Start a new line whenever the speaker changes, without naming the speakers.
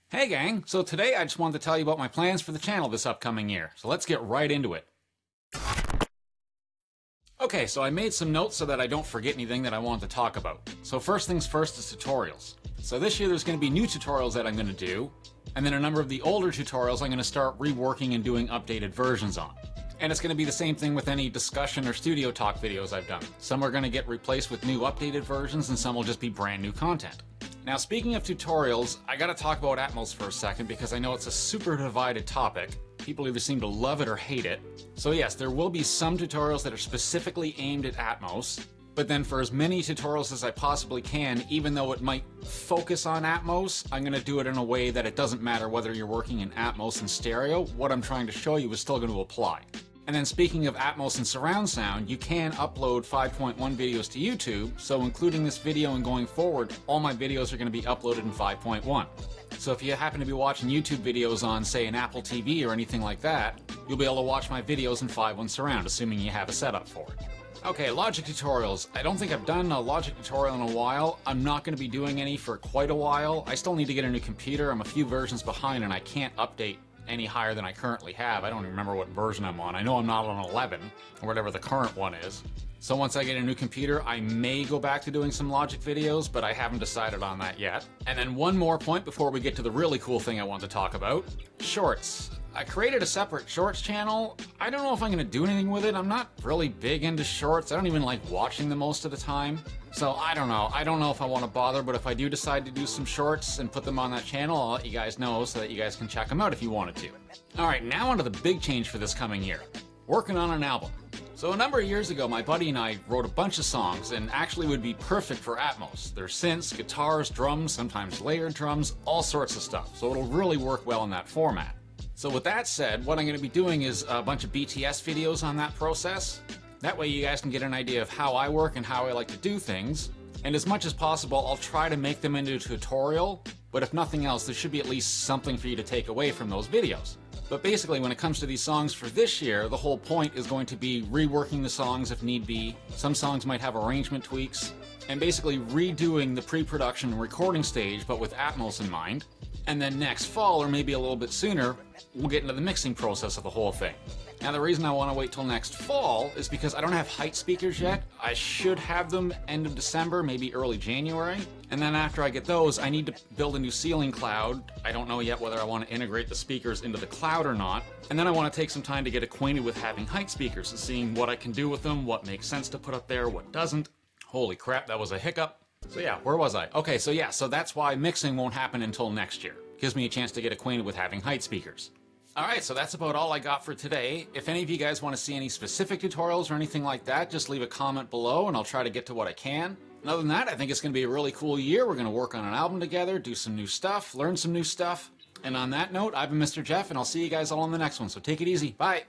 Hey gang, so today I just wanted to tell you about my plans for the channel this upcoming year, so let's get right into it. Okay, so I made some notes so that I don't forget anything that I want to talk about. So first things first is tutorials. So this year there's going to be new tutorials that I'm going to do, and then a number of the older tutorials I'm going to start reworking and doing updated versions on. And it's going to be the same thing with any discussion or studio talk videos I've done. Some are going to get replaced with new updated versions, and some will just be brand new content. Now, speaking of tutorials, I gotta talk about Atmos for a second because I know it's a super divided topic. People either seem to love it or hate it. So yes, there will be some tutorials that are specifically aimed at Atmos, but then for as many tutorials as I possibly can, even though it might focus on Atmos, I'm gonna do it in a way that it doesn't matter whether you're working in Atmos and stereo, what I'm trying to show you is still going to apply. And then speaking of Atmos and surround sound, you can upload 5.1 videos to YouTube, so including this video and going forward, all my videos are going to be uploaded in 5.1. So if you happen to be watching YouTube videos on, say, an Apple TV or anything like that, you'll be able to watch my videos in 5.1 surround, assuming you have a setup for it. Okay, Logic tutorials. I don't think I've done a Logic tutorial in a while. I'm not going to be doing any for quite a while. I still need to get a new computer. I'm a few versions behind and I can't update any higher than I currently have. I don't even remember what version I'm on. I know I'm not on 11, or whatever the current one is. So once I get a new computer, I may go back to doing some Logic videos, but I haven't decided on that yet. And then one more point before we get to the really cool thing I want to talk about. Shorts. I created a separate shorts channel. I don't know if I'm going to do anything with it. I'm not really big into shorts. I don't even like watching them most of the time. So I don't know. I don't know if I want to bother, but if I do decide to do some shorts and put them on that channel, I'll let you guys know so that you guys can check them out if you wanted to. Alright, now onto the big change for this coming year. Working on an album. So a number of years ago, my buddy and I wrote a bunch of songs and actually would be perfect for Atmos. There's synths, guitars, drums, sometimes layered drums, all sorts of stuff. So it'll really work well in that format. So with that said, what I'm going to be doing is a bunch of BTS videos on that process. That way you guys can get an idea of how I work and how I like to do things. And as much as possible, I'll try to make them into a tutorial, but if nothing else, there should be at least something for you to take away from those videos. But basically, when it comes to these songs for this year, the whole point is going to be reworking the songs if need be. Some songs might have arrangement tweaks, and basically redoing the pre-production and recording stage, but with Atmos in mind. And then next fall, or maybe a little bit sooner, we'll get into the mixing process of the whole thing. Now the reason I want to wait till next fall is because I don't have height speakers yet. I should have them end of December, maybe early January. And then after I get those, I need to build a new ceiling cloud. I don't know yet whether I want to integrate the speakers into the cloud or not. And then I want to take some time to get acquainted with having height speakers and seeing what I can do with them, what makes sense to put up there, what doesn't. Holy crap, that was a hiccup. So yeah, where was I? Okay, so yeah, so that's why mixing won't happen until next year. Gives me a chance to get acquainted with having height speakers. Alright, so that's about all I got for today. If any of you guys want to see any specific tutorials or anything like that, just leave a comment below and I'll try to get to what I can. And other than that, I think it's going to be a really cool year. We're going to work on an album together, do some new stuff, learn some new stuff. And on that note, I've been Mr. Jeff, and I'll see you guys all in the next one, so take it easy. Bye!